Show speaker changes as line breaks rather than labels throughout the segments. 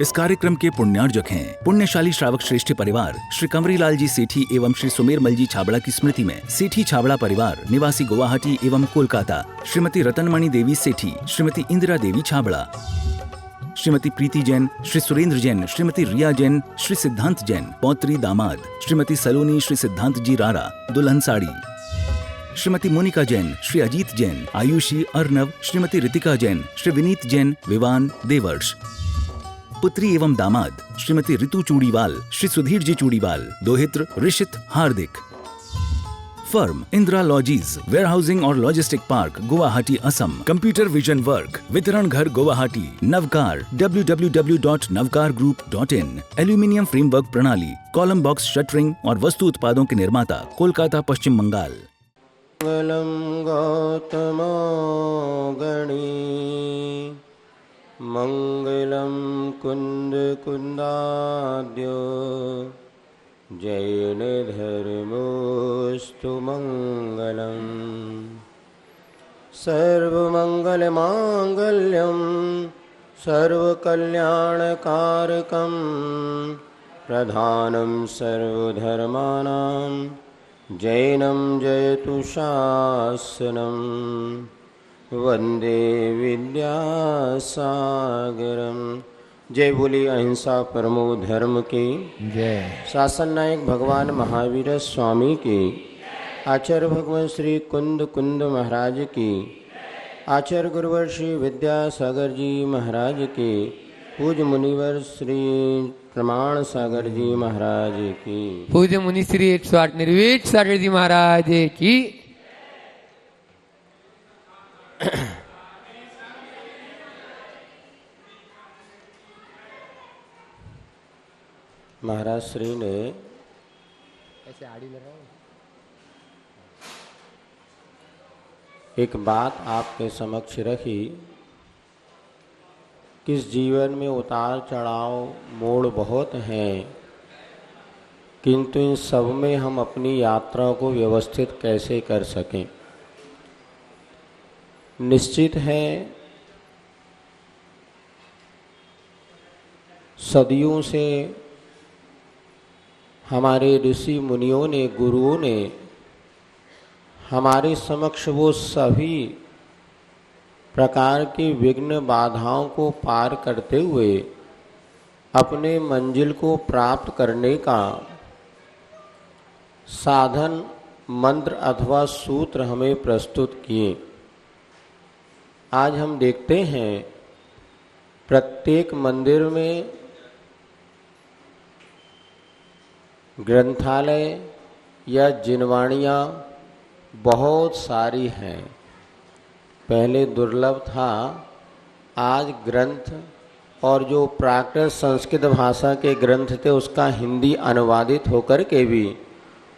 इस कार्यक्रम के पुण्यार्जक हैं पुण्यशाली श्रावक श्रेष्ठ परिवार श्री कंवरीलाल जी सेठी एवं श्री सुमेरमल जी छाबड़ा की स्मृति में सेठी छाबड़ा परिवार निवासी गुवाहाटी एवं कोलकाता, श्रीमती रतनमणि देवी सेठी, श्रीमती इंदिरा देवी छाबड़ा, श्रीमती प्रीति जैन, श्री सुरेंद्र जैन, श्रीमती रिया जैन, श्री सिद्धांत जैन, पौत्री दामाद, श्रीमती सलोनी, श्री सिद्धांत जी रारा, दुल्हन साड़ी, श्रीमती मोनिका जैन, श्री अजीत जैन, आयुषी अर्नव, श्रीमती रितिका जैन, श्री विनीत जैन, विवान देवर्ष, पुत्री एवं दामाद श्रीमती ऋतु चूड़ीवाल, श्री सुधीर जी चूड़ीवाल, दोहित्र ऋषित हार्दिक। फर्म इंदिरा लॉजीज, वेयरहाउसिंग और logistic park, Guwahati, Assam. Computer vision work, वितरण घर Guwahati. Navkar www.navkargroup.in। Aluminium framework प्रणाली, कॉलम बॉक्स शटरिंग और वस्तु उत्पादों के निर्माता, कोलकाता, पश्चिम बंगाल।
मंगलम गौतमो गणी मंगलम कुंद कुंदाद्यो जैन धर्मोस्तु मंगलम। सर्वमंगल मांगल्यम सर्वकल्याणकारकम प्रधानम सर्वधर्माणां जैनम जयतु शासनम। वंदे विद्यासागरम। जय बोली अहिंसा परमो धर्म की जय। शासन नायक भगवान महावीर स्वामी की, आचार्य भगवान श्री कुंद कुंद महाराज की, आचार्य गुरुवर श्री विद्यासागर जी महाराज की, पूज्य मुनिवर श्री प्रमाण सागर जी महाराज की,
पूज्य मुनि श्री 108 निर्वेद सागर जी महाराज की।
महाराज श्री ने
ऐसे आड़ी लगाओ।
एक बात आपके समक्ष रखी कि इस जीवन में उतार चढ़ाव मोड़ बहुत हैं, किंतु इन सब में हम अपनी यात्रा को व्यवस्थित कैसे कर सकें। निश्चित है सदियों से हमारे ऋषि मुनियों ने, गुरुओं ने हमारे समक्ष वो सभी प्रकार की विघ्न बाधाओं को पार करते हुए अपने मंजिल को प्राप्त करने का साधन, मंत्र अथवा सूत्र हमें प्रस्तुत किए। आज हम देखते हैं प्रत्येक मंदिर में ग्रंथालय या जिनवाणियाँ बहुत सारी हैं। पहले दुर्लभ था, आज ग्रंथ और जो प्राकृत संस्कृत भाषा के ग्रंथ थे उसका हिंदी अनुवादित होकर के भी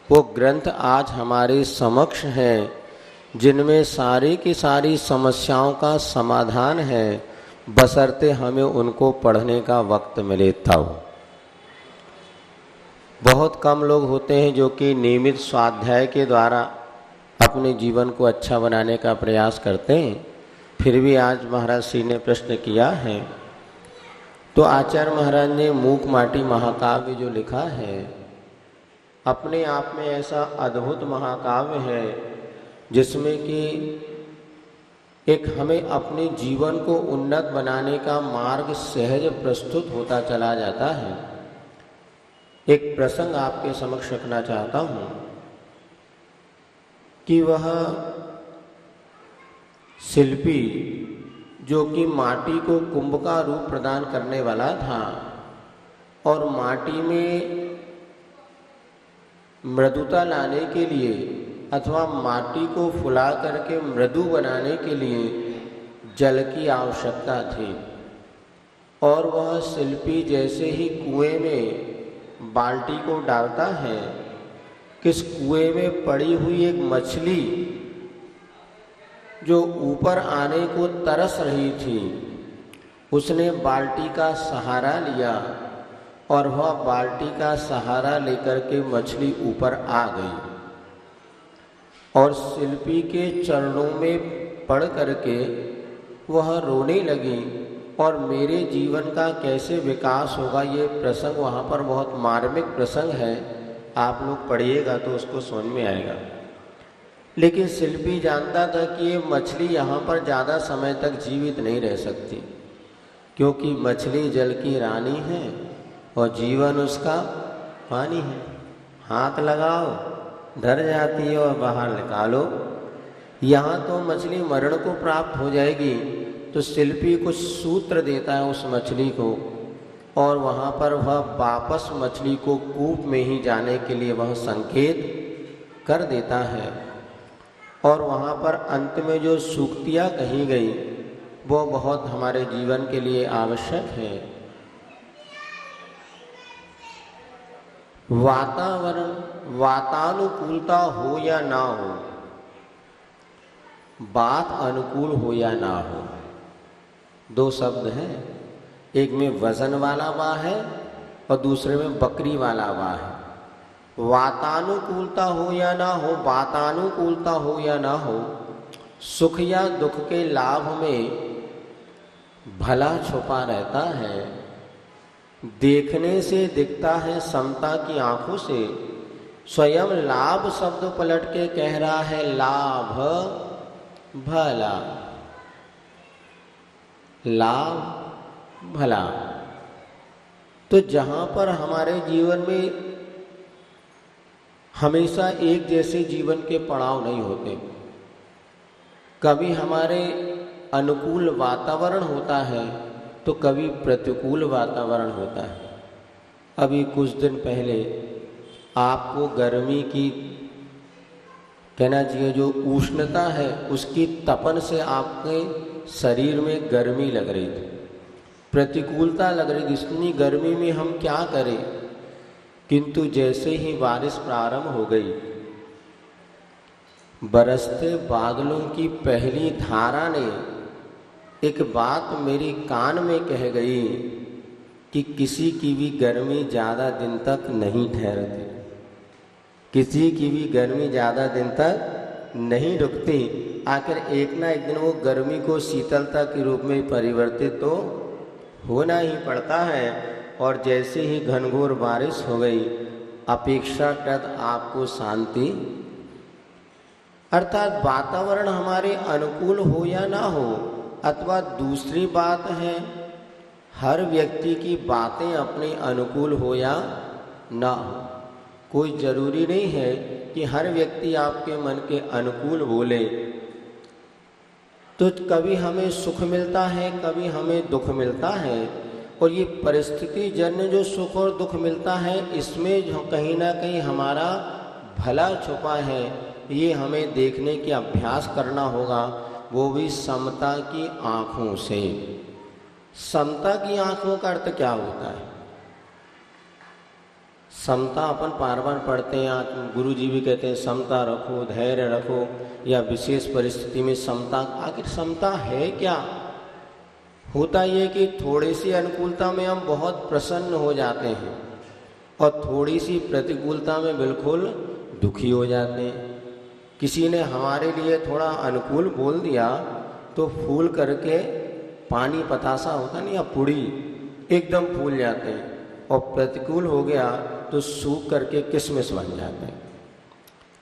वो ग्रंथ आज हमारे समक्ष हैं, जिनमें सारी की सारी समस्याओं का समाधान है, बशर्ते हमें उनको पढ़ने का वक्त मिले तब। बहुत कम लोग होते हैं जो कि नियमित स्वाध्याय के द्वारा अपने जीवन को अच्छा बनाने का प्रयास करते हैं। फिर भी आज महाराज श्री ने प्रश्न किया है, तो आचार्य महाराज ने मूक माटी महाकाव्य जो लिखा है, अपने आप में ऐसा अद्भुत महाकाव्य है जिसमें कि एक हमें अपने जीवन को उन्नत बनाने का मार्ग सहज प्रस्तुत होता चला जाता है। एक प्रसंग आपके समक्ष रखना चाहता हूँ कि वह शिल्पी जो कि माटी को कुंभ का रूप प्रदान करने वाला था और माटी में मृदुता लाने के लिए अथवा माटी को फुला करके मृदु बनाने के लिए जल की आवश्यकता थी। और वह शिल्पी जैसे ही कुएं में बाल्टी को डालता है, किस कुएं में पड़ी हुई एक मछली जो ऊपर आने को तरस रही थी, उसने बाल्टी का सहारा लिया और वह बाल्टी का सहारा लेकर के मछली ऊपर आ गई और शिल्पी के चरणों में पड़ करके वह रोने लगी और मेरे जीवन का कैसे विकास होगा, ये प्रसंग वहाँ पर बहुत मार्मिक प्रसंग है। आप लोग पढ़िएगा तो उसको समझ में आएगा। लेकिन शिल्पी जानता था कि ये मछली यहाँ पर ज़्यादा समय तक जीवित नहीं रह सकती, क्योंकि मछली जल की रानी है और जीवन उसका पानी है। हाथ लगाओ डर जाती है और बाहर निकालो। यहाँ तो मछली मरण को प्राप्त हो जाएगी, तो शिल्पी कुछ सूत्र देता है उस मछली को, और वहाँ पर वह वापस मछली को कूप में ही जाने के लिए वह संकेत कर देता है। और वहाँ पर अंत में जो सूक्तियाँ कही गई वो बहुत हमारे जीवन के लिए आवश्यक है। वातावरण वातानुकूलता हो या ना हो, बात अनुकूल हो या ना हो, दो शब्द हैं। एक में वजन वाला वा है और दूसरे में बकरी वाला वा है। वातानुकूलता हो या ना हो, वातानुकूलता हो या ना हो, सुख या दुख के लाभ में भला छुपा रहता है। देखने से दिखता है समता की आंखों से, स्वयं लाभ शब्द पलट के कह रहा है लाभ भला, लाभ भला। तो जहाँ पर हमारे जीवन में हमेशा एक जैसे जीवन के पड़ाव नहीं होते, कभी हमारे अनुकूल वातावरण होता है तो कभी प्रतिकूल वातावरण होता है। अभी कुछ दिन पहले आपको गर्मी की कहना चाहिए जो उष्णता है उसकी तपन से आपके शरीर में गर्मी लग रही थी, प्रतिकूलता लग रही थी। इतनी गर्मी में हम क्या करें, किंतु जैसे ही बारिश प्रारंभ हो गई, बरसते बादलों की पहली धारा ने एक बात मेरी कान में कह गई कि किसी की भी गर्मी ज़्यादा दिन तक नहीं ठहरती, किसी की भी गर्मी ज़्यादा दिन तक नहीं रुकती। आखिर एक ना एक दिन वो गर्मी को शीतलता के रूप में परिवर्तित तो होना ही पड़ता है। और जैसे ही घनघोर बारिश हो गई, अपेक्षाकृत आपको शांति, अर्थात वातावरण हमारे अनुकूल हो या ना हो। अथवा दूसरी बात है, हर व्यक्ति की बातें अपने अनुकूल हो या ना हो। कोई ज़रूरी नहीं है कि हर व्यक्ति आपके मन के अनुकूल बोले। तो कभी हमें सुख मिलता है, कभी हमें दुख मिलता है, और ये परिस्थिति जन्य जो सुख और दुख मिलता है इसमें जो कहीं ना कहीं हमारा भला छुपा है, ये हमें देखने की अभ्यास करना होगा, वो भी समता की आँखों से। समता की आँखों का अर्थ क्या होता है? समता अपन बार बार पढ़ते हैं, आज गुरु जी भी कहते हैं समता रखो, धैर्य रखो, या विशेष परिस्थिति में समता। आखिर समता है क्या? होता ये कि थोड़ी सी अनुकूलता में हम बहुत प्रसन्न हो जाते हैं और थोड़ी सी प्रतिकूलता में बिल्कुल दुखी हो जाते हैं। किसी ने हमारे लिए थोड़ा अनुकूल बोल दिया तो फूल करके पानी पतासा होता नहीं, या पुड़ी एकदम फूल जाते हैं, और प्रतिकूल हो गया तो सूख करके किशमिश बन जाते हैं।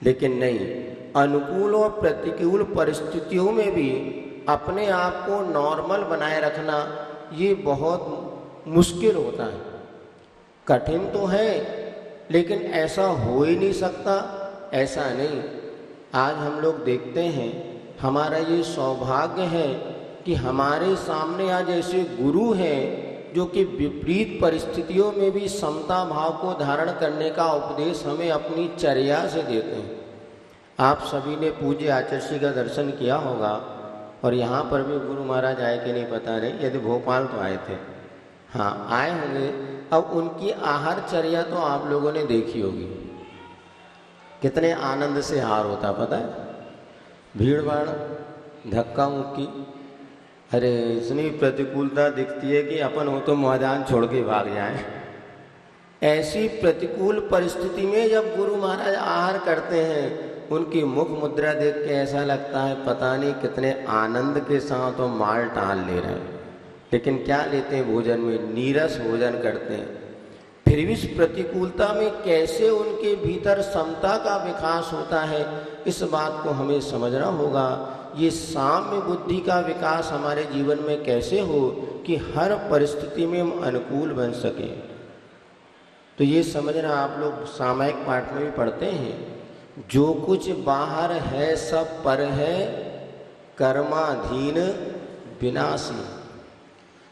लेकिन नहीं, अनुकूल और प्रतिकूल परिस्थितियों में भी अपने आप को नॉर्मल बनाए रखना ये बहुत मुश्किल होता है। कठिन तो है, लेकिन ऐसा हो ही नहीं सकता, ऐसा नहीं। आज हम लोग देखते हैं, हमारा ये सौभाग्य है कि हमारे सामने आज ऐसे गुरु हैं जो कि विपरीत परिस्थितियों में भी समता भाव को धारण करने का उपदेश हमें अपनी चर्या से देते हैं। आप सभी ने पूज्य आचार्य जी का दर्शन किया होगा, और यहाँ पर भी गुरु महाराज आए कि नहीं पता नहीं, यदि भोपाल तो आए थे, हाँ आए होंगे। अब उनकी आहार चर्या तो आप लोगों ने देखी होगी, कितने आनंद से आहार होता पता है, भीड़ भाड़ धक्का मुक्की। अरे इतनी प्रतिकूलता दिखती है कि अपन हो तो मैदान छोड़ के भाग जाएं। ऐसी प्रतिकूल परिस्थिति में जब गुरु महाराज आहार करते हैं, उनकी मुख मुद्रा देख के ऐसा लगता है पता नहीं कितने आनंद के साथ वो माल टाल ले रहे हैं। लेकिन क्या लेते हैं भोजन में? नीरस भोजन करते हैं। फिर भी इस प्रतिकूलता में कैसे उनके भीतर समता का विकास होता है, इस बात को हमें समझना होगा। ये साम्य बुद्धि का विकास हमारे जीवन में कैसे हो कि हर परिस्थिति में हम अनुकूल बन सकें। तो ये समझना, आप लोग सामायिक पाठ में भी पढ़ते हैं, जो कुछ बाहर है सब पर है, कर्माधीन विनाशी।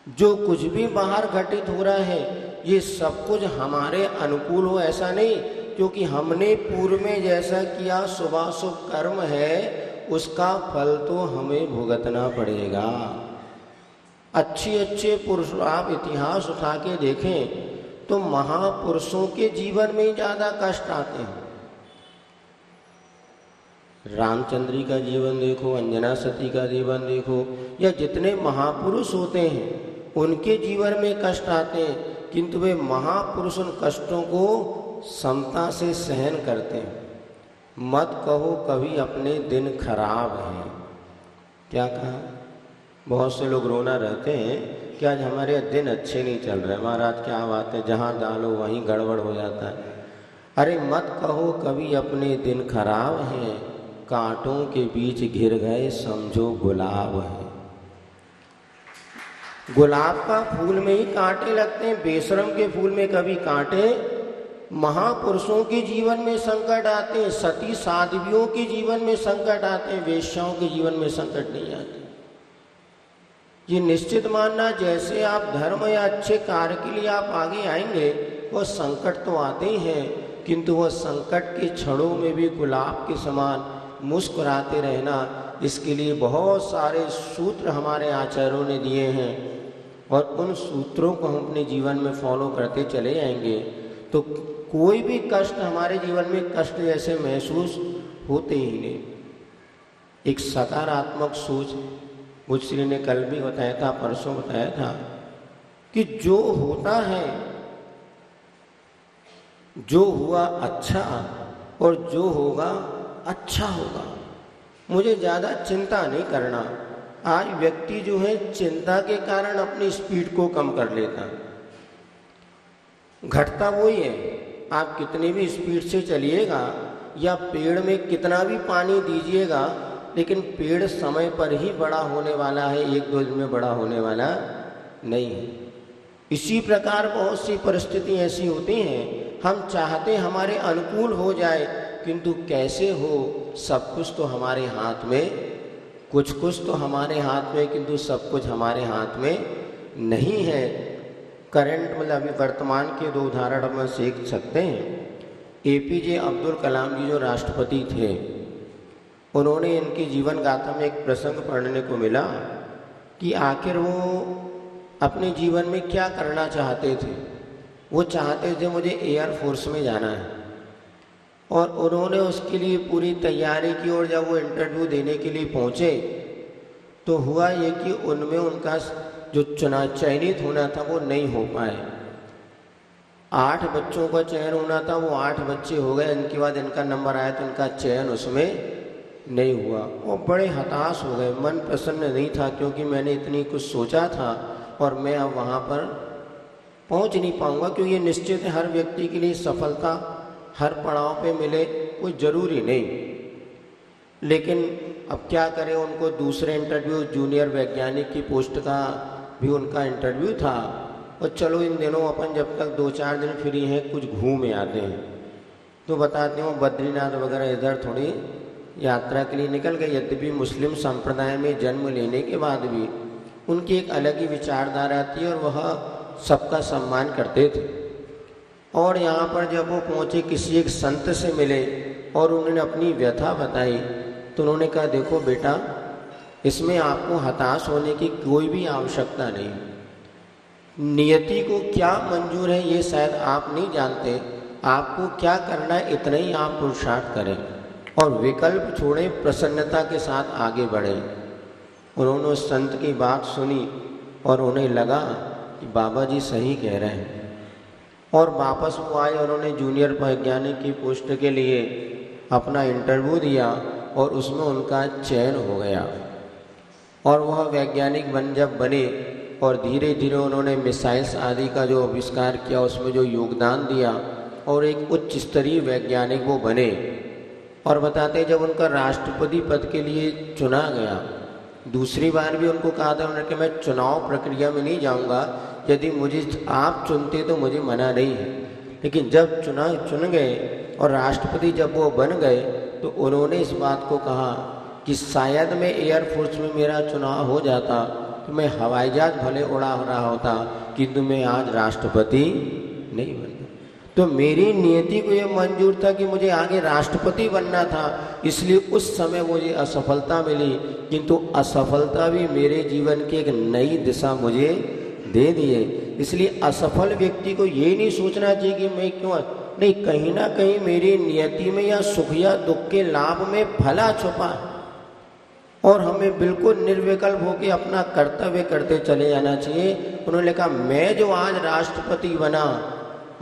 जो कुछ भी बाहर घटित हो रहा है ये सब कुछ हमारे अनुकूल हो ऐसा नहीं, क्योंकि हमने पूर्व में जैसा किया शुभाशुभ कर्म है उसका फल तो हमें भुगतना पड़ेगा। अच्छे पुरुष, आप इतिहास उठा के देखें तो महापुरुषों के जीवन में ज़्यादा कष्ट आते हैं। रामचंद्र जी का जीवन देखो, अंजना सती का जीवन देखो, या जितने महापुरुष होते हैं उनके जीवन में कष्ट आते हैं, किंतु वे महापुरुष उन कष्टों को समता से सहन करते हैं। मत कहो कभी अपने दिन खराब हैं। क्या कहा? बहुत से लोग रोना रहते हैं कि आज हमारे दिन अच्छे नहीं चल रहे, महाराज क्या बात है, जहाँ डालो वहीं गड़बड़ हो जाता है। अरे मत कहो कभी अपने दिन खराब हैं, कांटों के बीच घिर गए समझो गुलाब है। गुलाब का फूल में ही कांटे लगते हैं, बेशरम के फूल में कभी कांटे? महापुरुषों के जीवन में संकट आते हैं, सती साध्वियों के जीवन में संकट आते हैं, वेश्याओं के जीवन में संकट नहीं आते। ये निश्चित मानना, जैसे आप धर्म या अच्छे कार्य के लिए आप आगे आएंगे वो संकट तो आते ही हैं, किंतु वह संकट के क्षणों में भी गुलाब के समान मुस्कुराते रहना, इसके लिए बहुत सारे सूत्र हमारे आचार्यों ने दिए हैं और उन सूत्रों को हम अपने जीवन में फॉलो करते चले जाएंगे तो कोई भी कष्ट हमारे जीवन में कष्ट जैसे महसूस होते ही नहीं। एक सकारात्मक सोच, मुझसे ने कल भी बताया था, परसों बताया था कि जो होता है, जो हुआ अच्छा और जो होगा अच्छा होगा, मुझे ज़्यादा चिंता नहीं करना। आज व्यक्ति जो है चिंता के कारण अपनी स्पीड को कम कर लेता है। घटता वही है, आप कितनी भी स्पीड से चलिएगा या पेड़ में कितना भी पानी दीजिएगा, लेकिन पेड़ समय पर ही बड़ा होने वाला है, एक दो दिन में बड़ा होने वाला नहीं है। इसी प्रकार बहुत सी परिस्थिति ऐसी होती हैं, हम चाहते हमारे अनुकूल हो जाए, किंतु कैसे हो, सब कुछ तो हमारे हाथ में, कुछ तो हमारे हाथ में, किंतु सब कुछ हमारे हाथ में नहीं है। करंट मतलब अभी वर्तमान के दो उदाहरण हम सीख सकते हैं। APJ अब्दुल कलाम जी जो राष्ट्रपति थे, उन्होंने इनकी जीवन गाथा में एक प्रसंग पढ़ने को मिला कि आखिर वो अपने जीवन में क्या करना चाहते थे। वो चाहते थे मुझे एयर फोर्स में जाना है, और उन्होंने उसके लिए पूरी तैयारी की, और जब वो इंटरव्यू देने के लिए पहुँचे तो हुआ ये कि उनमें उनका जो चयनित होना था वो नहीं हो पाए। 8 बच्चों का चयन होना था, वो 8 बच्चे हो गए, इनके बाद इनका नंबर आया तो इनका चयन उसमें नहीं हुआ। वो बड़े हताश हो गए, मन प्रसन्न नहीं था, क्योंकि मैंने इतनी कुछ सोचा था और मैं अब वहाँ पर पहुँच नहीं पाऊँगा, क्योंकि ये निश्चित है हर व्यक्ति के लिए सफलता हर पड़ाव पे मिले कोई ज़रूरी नहीं। लेकिन अब क्या करें, उनको दूसरे इंटरव्यू, जूनियर वैज्ञानिक की पोस्ट का भी उनका इंटरव्यू था, और चलो इन दिनों अपन जब तक 2-4 दिन फ्री हैं कुछ घूम आते हैं, तो बताते हैं बद्रीनाथ वगैरह इधर थोड़ी यात्रा के लिए निकल गए। यद्यपि मुस्लिम संप्रदाय में जन्म लेने के बाद भी उनकी एक अलग ही विचारधारा थी और वह सबका सम्मान करते थे। और यहाँ पर जब वो पहुँचे, किसी एक संत से मिले और उन्होंने अपनी व्यथा बताई, तो उन्होंने कहा देखो बेटा, इसमें आपको हताश होने की कोई भी आवश्यकता नहीं। नियति को क्या मंजूर है ये शायद आप नहीं जानते, आपको क्या करना है इतना ही आप पुरुषार्थ करें और विकल्प छोड़ें, प्रसन्नता के साथ आगे बढ़ें। उन्होंने उस संत की बात सुनी और उन्हें लगा कि बाबा जी सही कह रहे हैं, और वापस वो आए और उन्होंने जूनियर वैज्ञानिक की पोस्ट के लिए अपना इंटरव्यू दिया और उसमें उनका चयन हो गया। और वह वैज्ञानिक जब बने और धीरे धीरे उन्होंने मिसाइल्स आदि का जो आविष्कार किया, उसमें जो योगदान दिया और एक उच्च स्तरीय वैज्ञानिक वो बने। और बताते हैं जब उनका राष्ट्रपति पद के लिए चुना गया, दूसरी बार भी उनको कहा था उन्होंने कि मैं चुनाव प्रक्रिया में नहीं जाऊंगा, यदि मुझे आप चुनते तो मुझे मना नहीं है। लेकिन जब चुन गए और राष्ट्रपति जब वो बन गए तो उन्होंने इस बात को कहा कि शायद मैं एयरफोर्स में मेरा चुनाव हो जाता तो मैं हवाई जहाज भले उड़ा रहा होता, किंतु मैं आज राष्ट्रपति नहीं बनता। तो मेरी नियति को ये मंजूर था कि मुझे आगे राष्ट्रपति बनना था, इसलिए उस समय मुझे असफलता मिली, किंतु असफलता भी मेरे जीवन की एक नई दिशा मुझे दे दिए। इसलिए असफल व्यक्ति को ये नहीं सोचना चाहिए कि मैं क्यों नहीं, कहीं ना कहीं मेरी नियति में या सुख या दुख के लाभ में भला छुपा है और हमें बिल्कुल निर्विकल्प होकर अपना कर्तव्य करते चले जाना चाहिए। उन्होंने कहा मैं जो आज राष्ट्रपति बना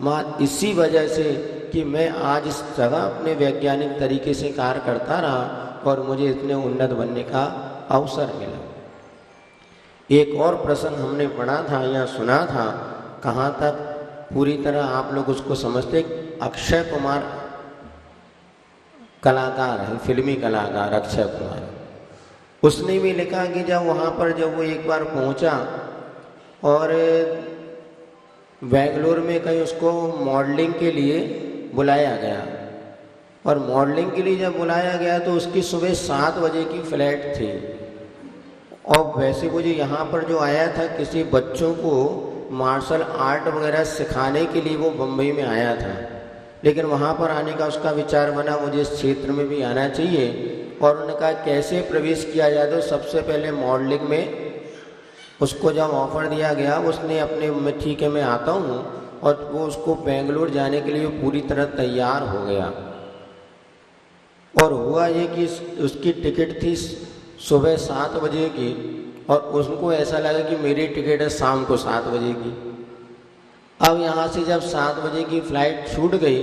माँ इसी वजह से कि मैं आज इस जगह अपने वैज्ञानिक तरीके से कार्य करता रहा और मुझे इतने उन्नत बनने का अवसर मिला। एक और प्रसंग हमने पढ़ा था या सुना था, कहाँ तक पूरी तरह आप लोग उसको समझते। अक्षय कुमार कलाकार है, फिल्मी कलाकार अक्षय कुमार, उसने भी लिखा कि जब वहाँ पर जब वो एक बार पहुँचा और बेंगलोर में कहीं उसको मॉडलिंग के लिए बुलाया गया, और मॉडलिंग के लिए जब बुलाया गया तो उसकी सुबह 7 बजे की फ्लाइट थी। और वैसे वो जो यहाँ पर जो आया था किसी बच्चों को मार्शल आर्ट वगैरह सिखाने के लिए वो बम्बई में आया था, लेकिन वहाँ पर आने का उसका विचार बना मुझे इस क्षेत्र में भी आना चाहिए। और उन्होंने कहा कैसे प्रवेश किया जाए, तो सबसे पहले मॉडलिंग में उसको जब ऑफ़र दिया गया उसने अपने में ठीक है मैं आता हूँ, और वो उसको बेंगलोर जाने के लिए पूरी तरह तैयार हो गया। और हुआ ये कि उसकी टिकट थी सुबह 7 बजे की, और उसको ऐसा लगा कि मेरी टिकट है शाम को 7 बजे की। अब यहाँ से जब 7 बजे की फ़्लाइट छूट गई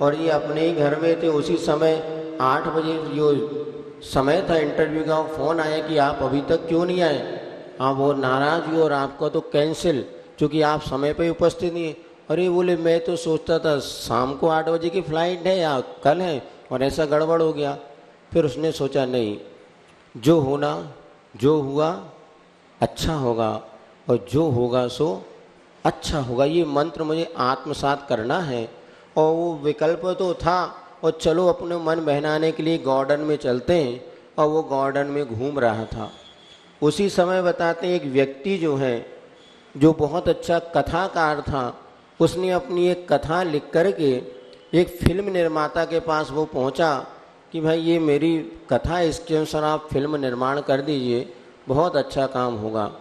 और ये अपने ही घर में थे, उसी समय 8 बजे जो समय था इंटरव्यू का, फ़ोन आया कि आप अभी तक क्यों नहीं आए, आप वो नाराज़ हुए और आपका तो कैंसिल, क्योंकि आप समय पे उपस्थित नहीं है। अरे बोले मैं तो सोचता था शाम को 8 बजे की फ़्लाइट है या कल है, और ऐसा गड़बड़ हो गया। फिर उसने सोचा नहीं, जो होना जो हुआ अच्छा होगा और जो होगा सो अच्छा होगा, ये मंत्र मुझे आत्मसात करना है। और वो विकल्प तो था, और चलो अपने मन बहलाने के लिए गार्डन में चलते हैं, और वो गार्डन में घूम रहा था। उसी समय बताते हैं एक व्यक्ति जो है जो बहुत अच्छा कथाकार था, उसने अपनी एक कथा लिख कर के एक फिल्म निर्माता के पास वो पहुंचा कि भाई ये मेरी कथा, इसके अनुसार आप फिल्म निर्माण कर दीजिए, बहुत अच्छा काम होगा।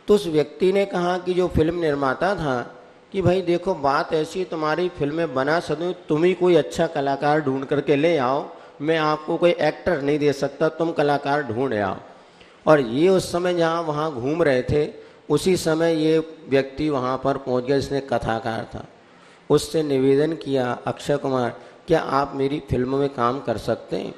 तो उस व्यक्ति ने कहा कि जो फिल्म निर्माता था कि भाई देखो बात ऐसी, तुम्हारी फिल्में बना सकूँ, तुम ही कोई अच्छा कलाकार ढूंढ करके ले आओ, मैं आपको कोई एक्टर नहीं दे सकता, तुम कलाकार ढूंढ आओ। और ये उस समय जहाँ वहाँ घूम रहे थे उसी समय ये व्यक्ति वहाँ पर पहुँच गया जिसने कथाकार था। उससे निवेदन किया, अक्षय कुमार क्या आप मेरी फिल्म में काम कर सकते हैं?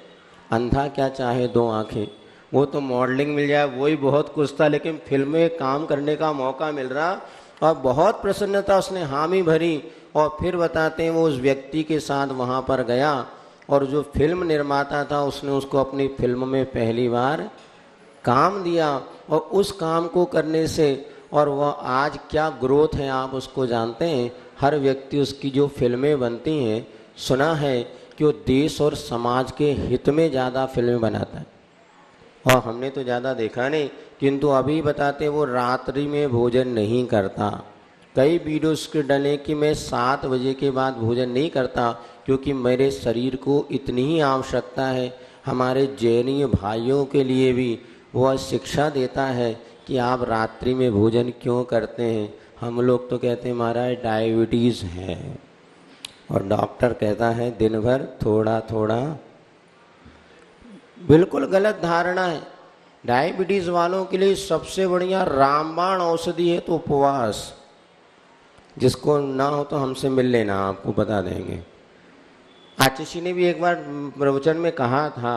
अंधा क्या चाहे दो आँखें, वो तो मॉडलिंग मिल जाए वही बहुत कुछ था, लेकिन फिल्म में काम करने का मौका मिल रहा। और बहुत प्रसन्नता, उसने हामी भरी। और फिर बताते हैं वो उस व्यक्ति के साथ वहाँ पर गया, और जो फिल्म निर्माता था उसने उसको अपनी फिल्म में पहली बार काम दिया, और उस काम को करने से और वह आज क्या ग्रोथ है आप उसको जानते हैं। हर व्यक्ति उसकी जो फिल्में बनती हैं, सुना है कि वो देश और समाज के हित में ज़्यादा फिल्में बनाता है। और हमने तो ज़्यादा देखा नहीं, किंतु अभी बताते वो रात्रि में भोजन नहीं करता। कई वीडियोस के डले कि मैं 7 बजे के बाद भोजन नहीं करता, क्योंकि मेरे शरीर को इतनी ही आवश्यकता है। हमारे जैनीय भाइयों के लिए भी वह शिक्षा देता है कि आप रात्रि में भोजन क्यों करते हैं। हम लोग तो कहते हैं महाराज डायबिटीज़ है, और डॉक्टर कहता है दिन भर थोड़ा थोड़ा। बिल्कुल गलत धारणा है। डायबिटीज़ वालों के लिए सबसे बढ़िया रामबाण औषधि है तो उपवास। जिसको ना हो तो हमसे मिल लेना, आपको बता देंगे। आचिशी ने भी एक बार प्रवचन में कहा था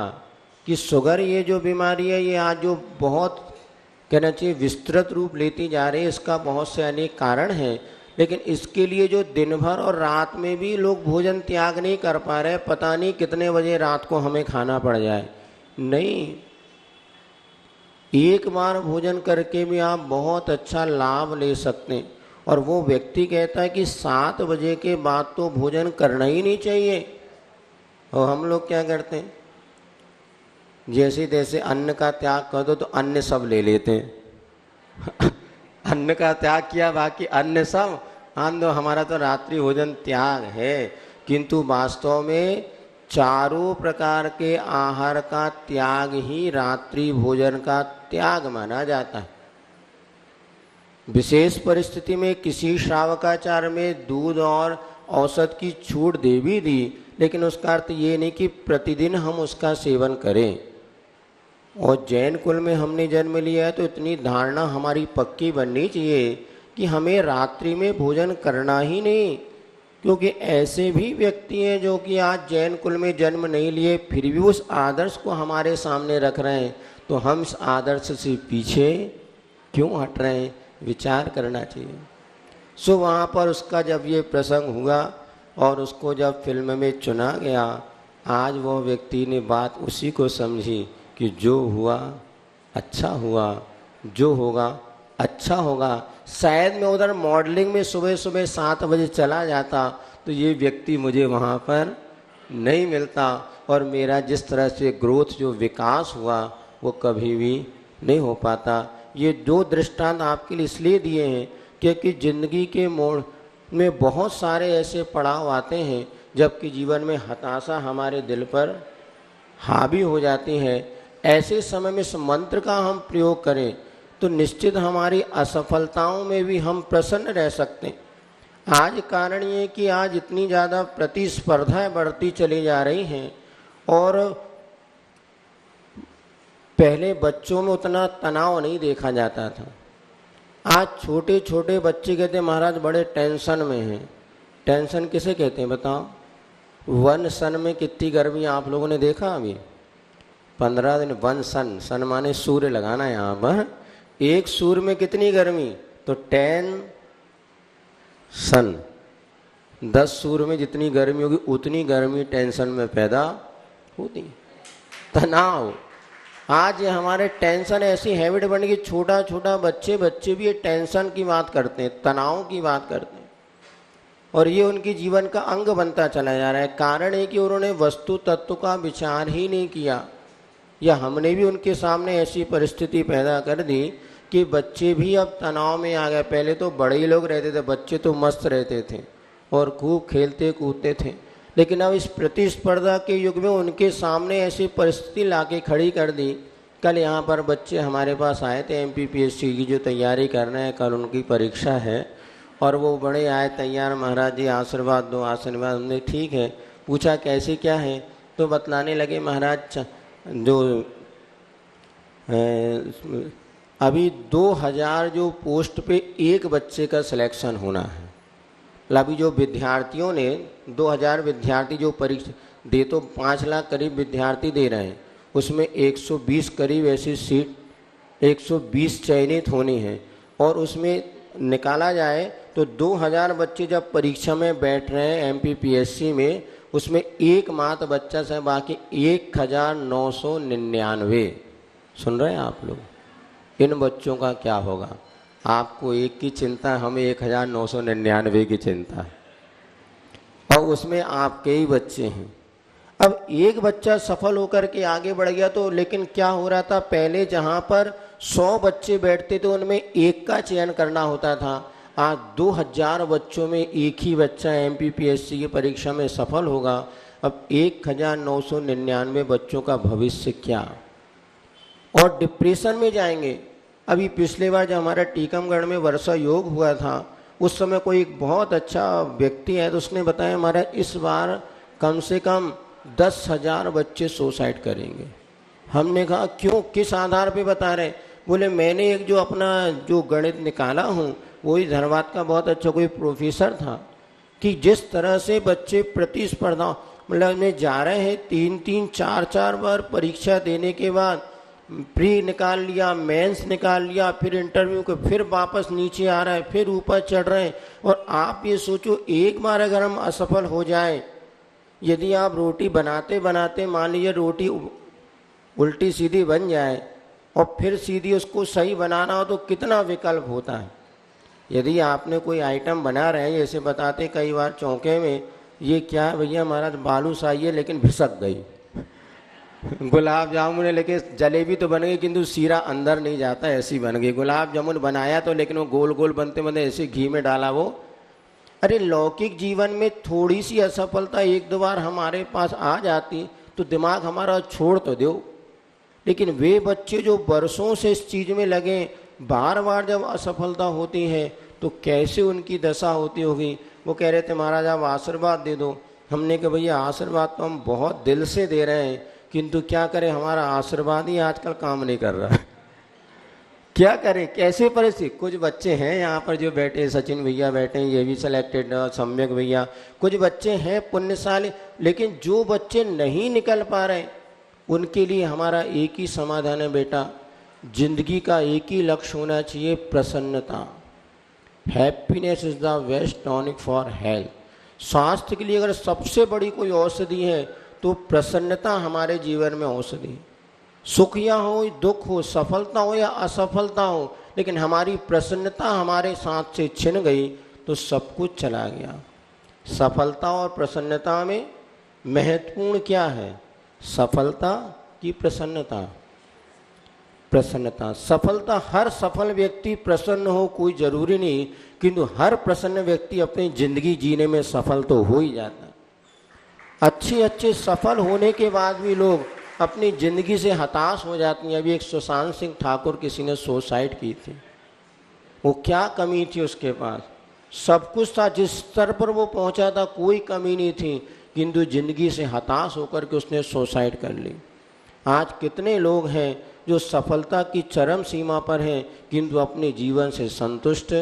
कि शुगर ये जो बीमारी है, ये आज जो बहुत कहना चाहिए विस्तृत रूप लेती जा रही है। इसका बहुत से अनेक कारण हैं, लेकिन इसके लिए जो दिन भर और रात में भी लोग भोजन त्याग नहीं कर पा रहे, पता नहीं कितने बजे रात को हमें खाना पड़ जाए। नहीं, एक बार भोजन करके भी आप बहुत अच्छा लाभ ले सकते हैं। और वो व्यक्ति कहता है कि 7 बजे के बाद तो भोजन करना ही नहीं चाहिए। और हम लोग क्या करते हैं, जैसे तैसे अन्न का त्याग कर दो तो अन्न सब ले लेते हैं। अन्न का त्याग किया, बाकी अन्न सब हाँ दो, हमारा तो रात्रि भोजन त्याग है। किंतु वास्तव में चारों प्रकार के आहार का त्याग ही रात्रि भोजन का त्याग माना जाता है। विशेष परिस्थिति में किसी श्रावकाचार्य में दूध और औसत की छूट दे भी दी, लेकिन उसका अर्थ ये नहीं कि प्रतिदिन हम उसका सेवन करें। और जैन कुल में हमने जन्म लिया है तो इतनी धारणा हमारी पक्की बननी चाहिए कि हमें रात्रि में भोजन करना ही नहीं। क्योंकि ऐसे भी व्यक्ति हैं जो कि आज जैन कुल में जन्म नहीं लिए, फिर भी उस आदर्श को हमारे सामने रख रहे हैं। तो हम इस आदर्श से पीछे क्यों हट रहे हैं, विचार करना चाहिए। सो वहाँ पर उसका जब ये प्रसंग हुआ और उसको जब फिल्म में चुना गया, आज वो व्यक्ति ने बात उसी को समझी कि जो हुआ अच्छा हुआ, जो होगा अच्छा होगा। शायद मैं उधर मॉडलिंग में सुबह सुबह 7 बजे चला जाता तो ये व्यक्ति मुझे वहाँ पर नहीं मिलता, और मेरा जिस तरह से ग्रोथ जो विकास हुआ वो कभी भी नहीं हो पाता। ये 2 दृष्टांत आपके लिए इसलिए दिए हैं क्योंकि ज़िंदगी के मोड़ में बहुत सारे ऐसे पड़ाव आते हैं जबकि जीवन में हताशा हमारे दिल पर हावी हो जाती है। ऐसे समय में इस मंत्र का हम प्रयोग करें तो निश्चित हमारी असफलताओं में भी हम प्रसन्न रह सकते हैं। आज कारण ये कि आज इतनी ज़्यादा प्रतिस्पर्धाएं बढ़ती चली जा रही हैं, और पहले बच्चों में उतना तनाव नहीं देखा जाता था। आज छोटे छोटे बच्चे कहते हैं महाराज बड़े टेंशन में हैं। टेंशन किसे कहते हैं बताओ? 1 सन में कितनी गर्मी आप लोगों ने देखा? अभी 15 दिन 1 सन, सन माने सूर्य लगाना है यहाँ पर। एक सूर्य में कितनी गर्मी? तो 10 सन, 10 सूर्य में जितनी गर्मी होगी उतनी गर्मी टेंशन में पैदा होती है। तनाव, आज ये हमारे टेंशन ऐसी हैबिट बन गई, छोटा छोटा बच्चे भी ये टेंशन की बात करते हैं, तनाव की बात करते हैं, और ये उनकी जीवन का अंग बनता चला जा रहा है। कारण है कि उन्होंने वस्तु तत्व का विचार ही नहीं किया, या हमने भी उनके सामने ऐसी परिस्थिति पैदा कर दी कि बच्चे भी अब तनाव में आ गए। पहले तो बड़े ही लोग रहते थे, बच्चे तो मस्त रहते थे और खूब खेलते कूदते थे, लेकिन अब इस प्रतिस्पर्धा के युग में उनके सामने ऐसी परिस्थिति लाके खड़ी कर दी। कल यहाँ पर बच्चे हमारे पास आए थे, MPPSC की जो तैयारी कर रहे हैं, कल उनकी परीक्षा है, और वो बड़े आए तैयार, महाराज जी आशीर्वाद दो आशीर्वाद। हमने ठीक है, पूछा कैसे क्या है, तो बतलाने लगे महाराज जो अभी 2000 जो पोस्ट पे एक बच्चे का सिलेक्शन होना है। अभी जो विद्यार्थियों ने 2000 विद्यार्थी जो परीक्षा दे, तो 5 लाख करीब विद्यार्थी दे रहे हैं, उसमें 120 करीब ऐसी सीट 120 चयनित होनी है, और उसमें निकाला जाए तो 2000 बच्चे जब परीक्षा में बैठ रहे हैं MPPSC में, उसमें एकमात्र बच्चा से बाकी 1999। सुन रहे हैं आप लोग? इन बच्चों का क्या होगा? आपको एक की चिंता, हमें 1999 की चिंता है, और उसमें आपके ही बच्चे हैं। अब एक बच्चा सफल होकर के आगे बढ़ गया तो, लेकिन क्या हो रहा था, पहले जहाँ पर 100 बच्चे बैठते थे उनमें एक का चयन करना होता था। आज 2000 बच्चों में एक ही बच्चा MPPSC की परीक्षा में सफल होगा। अब 1999 बच्चों का भविष्य क्या, और डिप्रेशन में जाएंगे। अभी पिछले बार जब हमारा टीकमगढ़ में वर्षा योग हुआ था, उस समय कोई एक बहुत अच्छा व्यक्ति है, तो उसने बताया हमारा इस बार कम से कम 10,000 बच्चे सुसाइड करेंगे। हमने कहा क्यों, किस आधार पे बता रहे? बोले मैंने एक जो अपना जो गणित निकाला हूँ, वही धनबाद का बहुत अच्छा कोई प्रोफेसर था, कि जिस तरह से बच्चे प्रतिस्पर्धा मतलब में जा रहे हैं, 3-3 4-4 बार परीक्षा देने के बाद प्री निकाल लिया, मेंस निकाल लिया, फिर इंटरव्यू के, फिर वापस नीचे आ रहा है, फिर ऊपर चढ़ रहे हैं। और आप ये सोचो, एक बार अगर हम असफल हो जाए, यदि आप रोटी बनाते बनाते मान लीजिए रोटी उल्टी सीधी बन जाए और फिर सीधी उसको सही बनाना हो तो कितना विकल्प होता है। यदि आपने कोई आइटम बना रहे हैं, जैसे बताते कई बार चौके में, ये क्या है भैया महाराज, बालूशाही है लेकिन भिसक गई, गुलाब जामुन है लेकिन जलेबी तो बन गई किंतु सीरा अंदर नहीं जाता, ऐसी बन गई। गुलाब जामुन बनाया तो लेकिन वो गोल गोल बनते बनते ऐसे घी में डाला वो। अरे लौकिक जीवन में थोड़ी सी असफलता एक दो बार हमारे पास आ जाती तो दिमाग हमारा छोड़ तो दो, लेकिन वे बच्चे जो वर्षों से इस चीज़ में लगे, बार बार जब असफलता होती है तो कैसे उनकी दशा होती होगी। वो कह रहे थे महाराज आप आशीर्वाद दे दो। हमने कहा भैया आशीर्वाद तो हम बहुत दिल से दे रहे हैं, किंतु क्या करें, हमारा आशीर्वाद ही आजकल काम नहीं कर रहा। क्या करें, कैसे परिस्थिति। कुछ बच्चे हैं यहाँ पर जो बैठे, सचिन भैया बैठे हैं, ये भी सिलेक्टेड, सम्यक भैया, कुछ बच्चे हैं पुण्यशाली, लेकिन जो बच्चे नहीं निकल पा रहे उनके लिए हमारा एक ही समाधान है बेटा, जिंदगी का एक ही लक्ष्य होना चाहिए, प्रसन्नता। Happiness is the best tonic for health. स्वास्थ्य के लिए अगर सबसे बड़ी कोई औषधि है तो प्रसन्नता हमारे जीवन में औषधि है। सुख या हो, दुख हो, सफलता हो या असफलता हो, लेकिन हमारी प्रसन्नता हमारे साथ से छिन गई तो सब कुछ चला गया। सफलता और प्रसन्नता में महत्वपूर्ण क्या है, सफलता की प्रसन्नता। प्रसन्नता, सफलता, हर सफल व्यक्ति प्रसन्न हो कोई जरूरी नहीं, किंतु हर प्रसन्न व्यक्ति अपनी जिंदगी जीने में सफल तो हो ही जाता है। अच्छे सफल होने के बाद भी लोग अपनी ज़िंदगी से हताश हो जाती हैं। अभी एक सुशांत सिंह ठाकुर किसी ने सुसाइड की थी। वो क्या कमी थी उसके पास, सब कुछ था, जिस स्तर पर वो पहुंचा था कोई कमी नहीं थी, किंतु ज़िंदगी से हताश होकर के उसने सुसाइड कर ली। आज कितने लोग हैं जो सफलता की चरम सीमा पर हैं किंतु अपने जीवन से संतुष्ट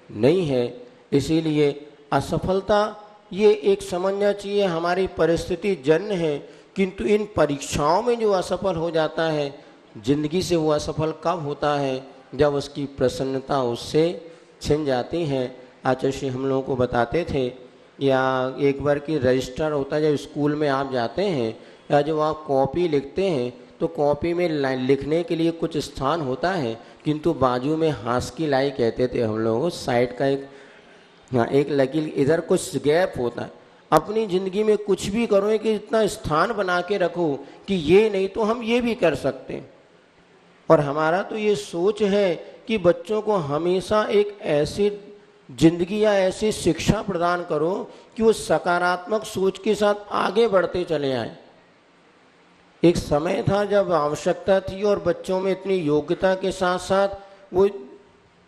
नहीं है। इसीलिए असफलता ये एक समझना चाहिए हमारी परिस्थिति जन्य है, किंतु इन परीक्षाओं में जो असफल हो जाता है, जिंदगी से वो असफल कब होता है, जब उसकी प्रसन्नता उससे छिन जाती है। आचार्य श्री हम लोगों को बताते थे, या एक बार की रजिस्टर होता है, जब स्कूल में आप जाते हैं या जब आप कॉपी लिखते हैं तो कॉपी में लिखने के लिए कुछ स्थान होता है, किंतु बाजू में हाथ की लाई कहते थे हम लोग, साइड का एक लकीर, इधर कुछ गैप होता है। अपनी ज़िंदगी में कुछ भी करो कि इतना स्थान बना के रखो कि ये नहीं तो हम ये भी कर सकते हैं। और हमारा तो ये सोच है कि बच्चों को हमेशा एक ऐसी जिंदगी या ऐसी शिक्षा प्रदान करो कि वो सकारात्मक सोच के साथ आगे बढ़ते चले आए। एक समय था जब आवश्यकता थी और बच्चों में इतनी योग्यता के साथ साथ वो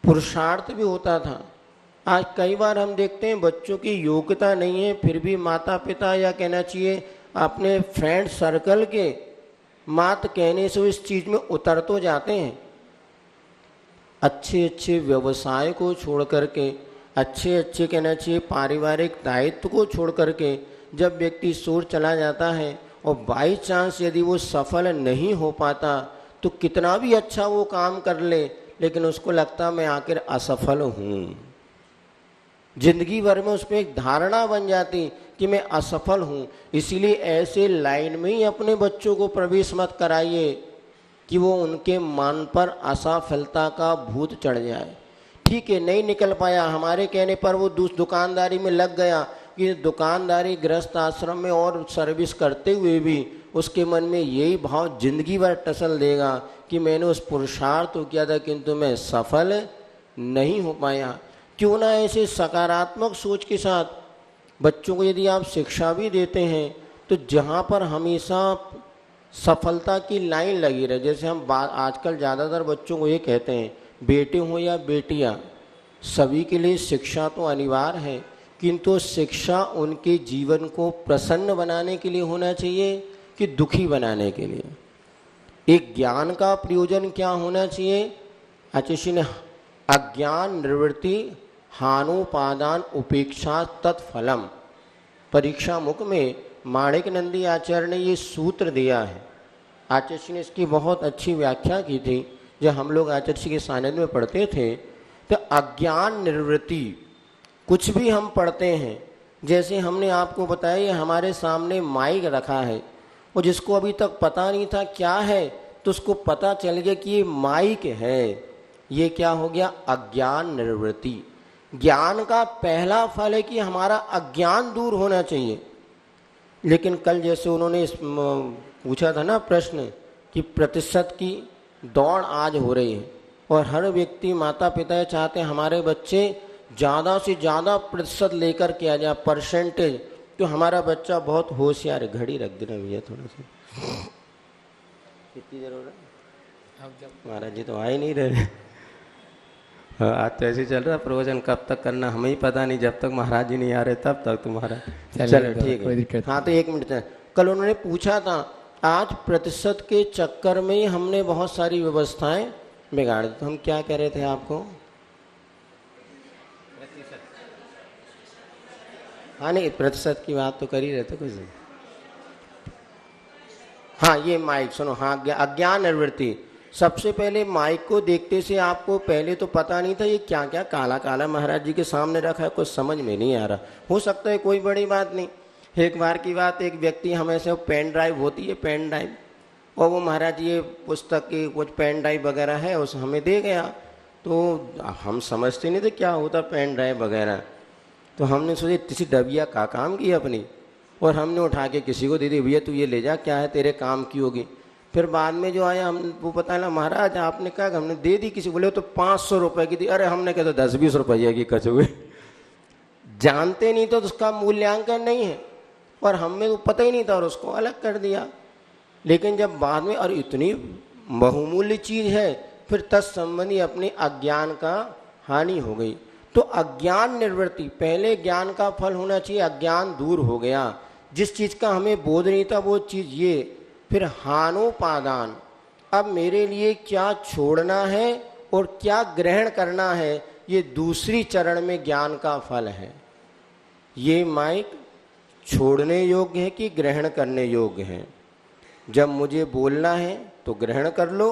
पुरुषार्थ भी होता था। आज कई बार हम देखते हैं बच्चों की योग्यता नहीं है, फिर भी माता पिता या कहना चाहिए अपने फ्रेंड सर्कल के मात कहने से इस चीज़ में उतर तो जाते हैं। अच्छे व्यवसाय को छोड़ करके, अच्छे कहना चाहिए पारिवारिक दायित्व को छोड़ करके जब व्यक्ति सूर चला जाता है और बाई चांस यदि वो सफल नहीं हो पाता तो कितना भी अच्छा वो काम कर ले, लेकिन उसको लगता मैं आखिर असफल हूँ। जिंदगी भर में उसमें एक धारणा बन जाती कि मैं असफल हूँ। इसीलिए ऐसे लाइन में ही अपने बच्चों को प्रवेश मत कराइए कि वो उनके मन पर असफलता का भूत चढ़ जाए। ठीक है, नहीं निकल पाया, हमारे कहने पर वो दुकानदारी में लग गया, कि दुकानदारी गृहस्थ आश्रम में और सर्विस करते हुए भी उसके मन में यही भाव जिंदगी भर टसल देगा कि मैंने उस पुरुषार्थ तो किया था किंतु मैं सफल नहीं हो पाया। क्यों ना ऐसे सकारात्मक सोच के साथ बच्चों को यदि आप शिक्षा भी देते हैं तो जहाँ पर हमेशा सफलता की लाइन लगी रहे। जैसे हम आजकल ज़्यादातर बच्चों को ये कहते हैं, बेटे हो या बेटियाँ, सभी के लिए शिक्षा तो अनिवार्य है, किंतु शिक्षा उनके जीवन को प्रसन्न बनाने के लिए होना चाहिए कि दुखी बनाने के लिए। एक ज्ञान का प्रयोजन क्या होना चाहिए, आचार्य ने अज्ञान निवृत्ति हानुपादान उपेक्षा तत्फलम, परीक्षा मुख में माणिक नंदी आचार्य ने ये सूत्र दिया है। आचार्य जी ने इसकी बहुत अच्छी व्याख्या की थी। जब हम लोग आचार्य जी के सानिध्य में पढ़ते थे तो अज्ञान निवृत्ति कुछ भी हम पढ़ते हैं, जैसे हमने आपको बताया ये हमारे सामने माइक रखा है और जिसको अभी तक पता नहीं था क्या है तो उसको पता चल गया कि ये माइक है। ये क्या हो गया? अज्ञान निवृत्ति। ज्ञान का पहला फल है कि हमारा अज्ञान दूर होना चाहिए। लेकिन कल जैसे उन्होंने पूछा था ना प्रश्न कि प्रतिशत की दौड़ आज हो रही है और हर व्यक्ति माता पिता चाहते हैं हमारे बच्चे ज़्यादा से ज़्यादा प्रतिशत लेकर के आ जाए, परसेंटेज। तो हमारा बच्चा बहुत होशियार है। घड़ी रख देना भैया थोड़ा सा। कितनी देर हो रहा है? महाराज जी तो आ ही नहीं रहे। आज तो ऐसे चल रहा प्रवचन, कब तक करना हमें ही पता नहीं। जब तक महाराज जी नहीं आ रहे तब तक तुम्हारा चलो ठीक है। हाँ तो 1 मिनट। कल उन्होंने पूछा था आज प्रतिशत के चक्कर में ही हमने बहुत सारी व्यवस्थाएं बिगाड़ दी। तो हम क्या कह रहे थे आपको? हाँ नहीं, प्रतिशत की बात तो कर ही रहे थे कुछ। हाँ ये माइक सुनो। हाँ अज्ञान निवृत्ति। सबसे पहले माइक को देखते से आपको पहले तो पता नहीं था ये क्या क्या काला काला महाराज जी के सामने रखा है, कुछ समझ में नहीं आ रहा। हो सकता है कोई बड़ी बात नहीं। एक बार की बात, एक व्यक्ति हमें से पेन ड्राइव होती है, पेन ड्राइव, और वो महाराज ये पुस्तक की कुछ पेन ड्राइव वगैरह है उस हमें दे गया। तो हम समझते नहीं थे क्या होता पेन ड्राइव वगैरह। तो हमने सोचे किसी डबिया का काम की अपनी, और हमने उठा के किसी को दे दी, भैया तू ये ले जा, क्या है तेरे काम की होगी। फिर बाद में जो आया हम वो पता ना महाराज आपने कहा कि हमने दे दी किसी, बोले तो 500 रुपये की थी। अरे हमने कहा तो 10-20 रुपये की कचुए। जानते नहीं तो उसका मूल्यांकन नहीं है और हमें तो पता ही नहीं था और उसको अलग कर दिया। लेकिन जब बाद में और इतनी बहुमूल्य चीज़ है, फिर तत्संबंधी अपने अज्ञान का हानि हो गई। तो अज्ञान निवृत्ति, पहले ज्ञान का फल होना चाहिए, अज्ञान दूर हो गया। जिस चीज़ का हमें बोध नहीं था वो चीज़ ये। फिर हानोपादान, अब मेरे लिए क्या छोड़ना है और क्या ग्रहण करना है, ये दूसरी चरण में ज्ञान का फल है। ये माइक छोड़ने योग्य है कि ग्रहण करने योग्य है? जब मुझे बोलना है तो ग्रहण कर लो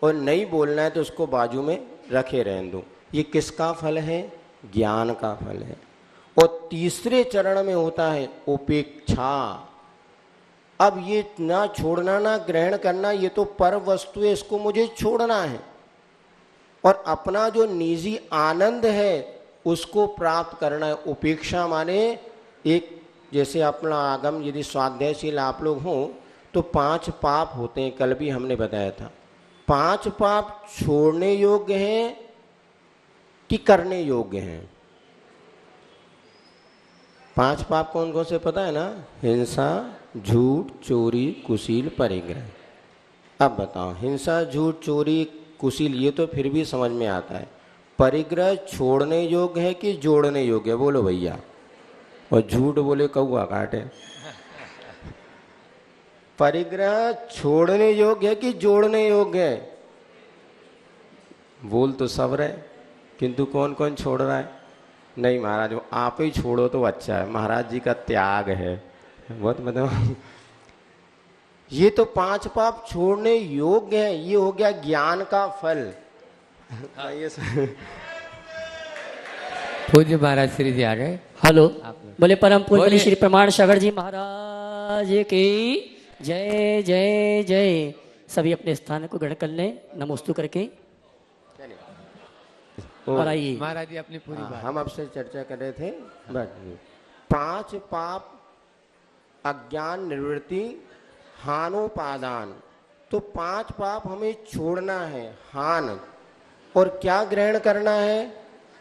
और नहीं बोलना है तो उसको बाजू में रखे रहने दो। ये किसका फल है? ज्ञान का फल है। और तीसरे चरण में होता है उपेक्षा। अब ये ना छोड़ना ना ग्रहण करना, ये तो पर वस्तु है, इसको मुझे छोड़ना है और अपना जो निजी आनंद है उसको प्राप्त करना है। उपेक्षा माने एक, जैसे अपना आगम यदि स्वाध्यायशील आप लोग हों तो 5 पाप होते हैं, कल भी हमने बताया था। 5 पाप छोड़ने योग्य हैं कि करने योग्य हैं? 5 पाप कौन कौन से पता है ना? हिंसा, झूठ, चोरी, कुशील, परिग्रह। अब बताओ, हिंसा, झूठ, चोरी, कुशील ये तो फिर भी समझ में आता है। परिग्रह छोड़ने योग्य है कि जोड़ने योग्य है? बोलो भैया। और झूठ बोले कौआ काटे। परिग्रह छोड़ने योग्य है कि जोड़ने योग्य है? बोल तो सब रहे, किंतु कौन कौन छोड़ रहा है? नहीं महाराज वो आप ही छोड़ो तो अच्छा है, महाराज जी का त्याग है। बहुत मतलब ये तो 5 पाप छोड़ने योग्य है, ये हो गया ज्ञान का फल। ये
पूज्य महाराज श्री जी आ गए।
हेलो, बोले परम पूज्य
बोलिए।
श्री प्रमाण सागर जी महाराज की जय जय जय। सभी अपने स्थान को ग्रहण कर लें नमोस्तु करके और आइए।
महाराज जी अपनी पूरी बात।
हम आपसे चर्चा कर रहे थे बस 5 पाप, अज्ञान निवृत्ति, हानोपादान। तो 5 पाप हमें छोड़ना है, हान, और क्या ग्रहण करना है?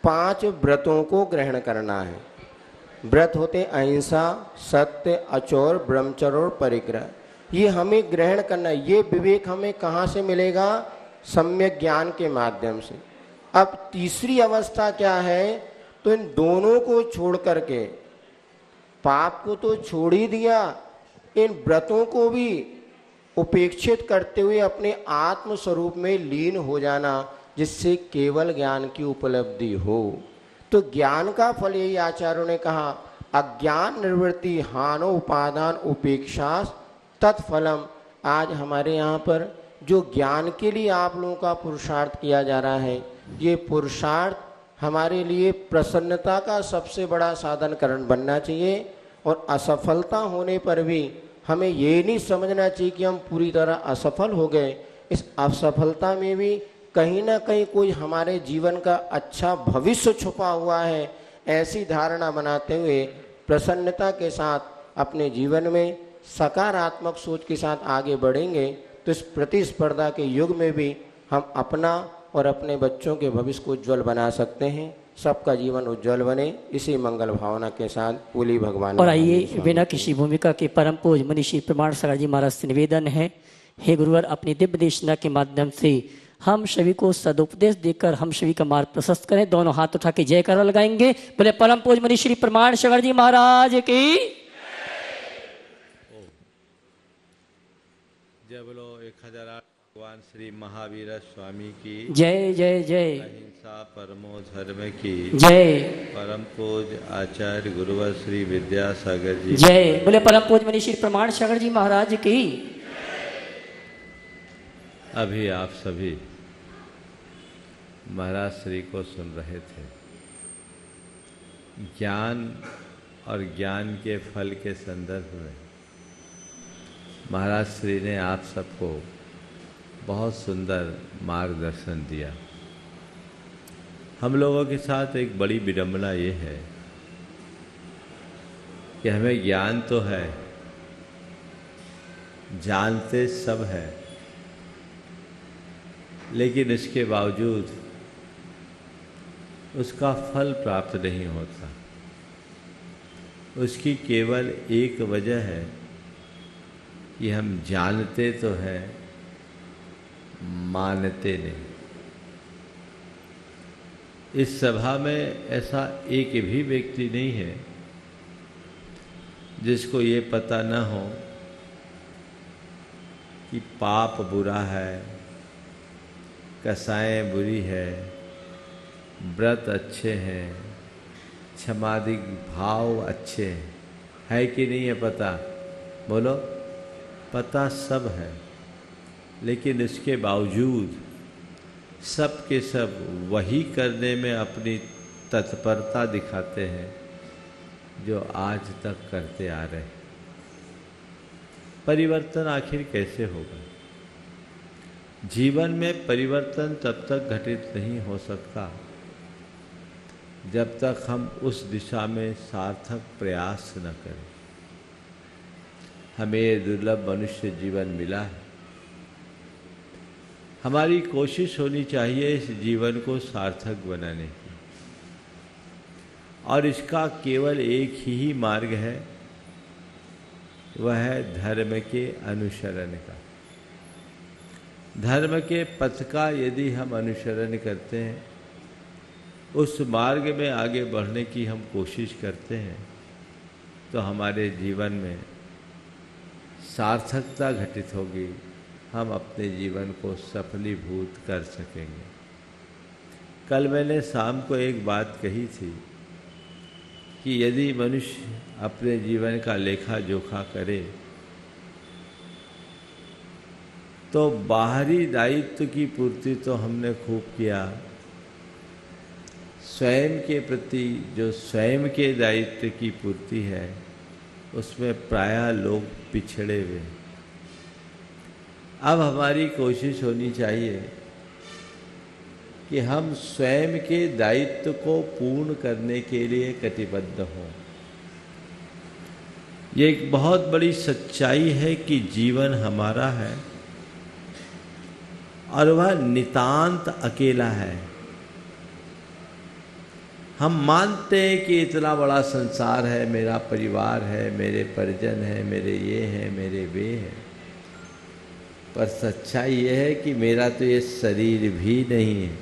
5 व्रतों को ग्रहण करना है। व्रत होते अहिंसा, सत्य, अचौर, ब्रह्मचर्य और परिग्रह। ये हमें ग्रहण करना है। ये विवेक हमें कहाँ से मिलेगा? सम्यक ज्ञान के माध्यम से। अब तीसरी अवस्था क्या है? तो इन दोनों को छोड़ करके, पाप को तो छोड़ ही दिया, इन व्रतों को भी उपेक्षित करते हुए अपने आत्म स्वरूप में लीन हो जाना, जिससे केवल ज्ञान की उपलब्धि हो। तो ज्ञान का फल यही आचार्यों ने कहा, अज्ञान निवृत्ति, हानो उपादान, उपेक्षा तत्फलम। आज हमारे यहाँ पर जो ज्ञान के लिए आप लोगों का पुरुषार्थ किया जा रहा है, ये पुरुषार्थ हमारे लिए प्रसन्नता का सबसे बड़ा साधन कारण बनना चाहिए। और असफलता होने पर भी हमें ये नहीं समझना चाहिए कि हम पूरी तरह असफल हो गए। इस असफलता में भी कहीं ना कहीं कोई हमारे जीवन का अच्छा भविष्य छुपा हुआ है, ऐसी धारणा बनाते हुए प्रसन्नता के साथ अपने जीवन में सकारात्मक सोच के साथ आगे बढ़ेंगे तो इस प्रतिस्पर्धा के युग में भी हम अपना और अपने बच्चों के भविष्य को उज्ज्वल बना सकते हैं। सबका जीवन उज्ज्वल बने, इसी मंगल भावना के साथ बोली भगवान।
और आइए बिना किसी भूमिका के परम पूज्य मनीषी प्रमाण सागर जी महाराज से निवेदन है, हे गुरुवर, अपनी दिव्य देशना के माध्यम से हम सभी को सदुपदेश देकर हम सभी का मार्ग प्रशस्त करें। दोनों हाथ उठा के जयकारा लगाएंगे। बोले परम पूज्य मनीषी प्रमाण सागर जी महाराज की
जय। बोलो 1008 भगवान श्री महावीर स्वामी की
जय जय जय।
अहिंसा परमो धर्म की
जय।
परम पूज्य आचार्य गुरुवर श्री विद्यासागर जी
जय। बोले परम पूज्य मनीषी प्रमाण सागर जी महाराज की।
अभी आप सभी महाराज श्री को सुन रहे थे। ज्ञान और ज्ञान के फल के संदर्भ में महाराज श्री ने आप सबको बहुत सुंदर मार्गदर्शन दिया। हम लोगों के साथ एक बड़ी विडंबना ये है कि हमें ज्ञान तो है, जानते सब है, लेकिन इसके बावजूद उसका फल प्राप्त नहीं होता। उसकी केवल एक वजह है कि हम जानते तो हैं, मानते नहीं। इस सभा में ऐसा एक भी व्यक्ति नहीं है जिसको ये पता न हो कि पाप बुरा है, कसाएं बुरी है, व्रत अच्छे हैं, क्षमादि भाव अच्छे हैं। है कि नहीं है पता? बोलो। पता सब है, लेकिन इसके बावजूद सब के सब वही करने में अपनी तत्परता दिखाते हैं जो आज तक करते आ रहे हैं। परिवर्तन आखिर कैसे होगा? जीवन में परिवर्तन तब तक घटित नहीं हो सकता जब तक हम उस दिशा में सार्थक प्रयास न करें। हमें ये दुर्लभ मनुष्य जीवन मिला है। हमारी कोशिश होनी चाहिए इस जीवन को सार्थक बनाने की, और इसका केवल एक ही मार्ग है, वह है धर्म के अनुसरण का। धर्म के पथ का यदि हम अनुसरण करते हैं, उस मार्ग में आगे बढ़ने की हम कोशिश करते हैं, तो हमारे जीवन में सार्थकता घटित होगी। हम अपने जीवन को सफलीभूत कर सकेंगे। कल मैंने शाम को एक बात कही थी कि यदि मनुष्य अपने जीवन का लेखा जोखा करे तो बाहरी दायित्व की पूर्ति तो हमने खूब किया, स्वयं के प्रति जो स्वयं के दायित्व की पूर्ति है उसमें प्रायः लोग पिछड़े हुए। अब हमारी कोशिश होनी चाहिए कि हम स्वयं के दायित्व को पूर्ण करने के लिए कटिबद्ध हों। ये एक बहुत बड़ी सच्चाई है कि जीवन हमारा है और वह नितांत अकेला है। हम मानते हैं कि इतना बड़ा संसार है, मेरा परिवार है, मेरे परिजन हैं, मेरे ये हैं, मेरे वे हैं, पर सच्चाई ये है कि मेरा तो ये शरीर भी नहीं है।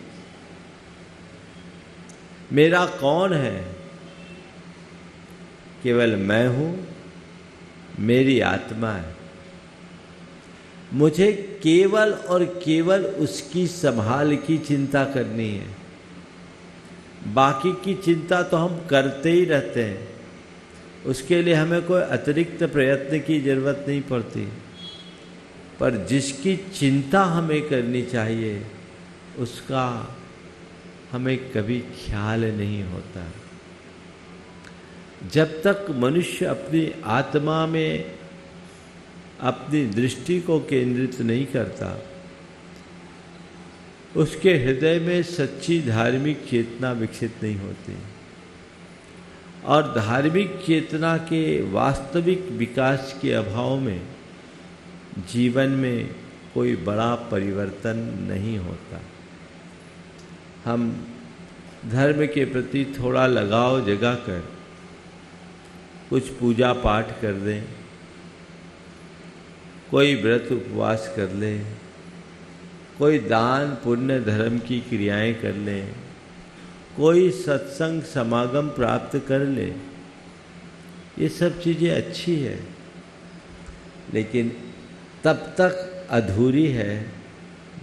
मेरा कौन है? केवल मैं हूँ, मेरी आत्मा है। मुझे केवल और केवल उसकी संभाल की चिंता करनी है। बाकी की चिंता तो हम करते ही रहते हैं, उसके लिए हमें कोई अतिरिक्त प्रयत्न की जरूरत नहीं पड़ती। पर जिसकी चिंता हमें करनी चाहिए उसका हमें कभी ख्याल नहीं होता। जब तक मनुष्य अपनी आत्मा में अपनी दृष्टि को केंद्रित नहीं करता, उसके हृदय में सच्ची धार्मिक चेतना विकसित नहीं होती, और धार्मिक चेतना के वास्तविक विकास के अभाव में जीवन में कोई बड़ा परिवर्तन नहीं होता। हम धर्म के प्रति थोड़ा लगाव जगाकर कुछ पूजा पाठ कर दें, कोई व्रत उपवास कर लें, कोई दान पुण्य धर्म की क्रियाएं कर लें, कोई सत्संग समागम प्राप्त कर ले, ये सब चीज़ें अच्छी है, लेकिन तब तक अधूरी है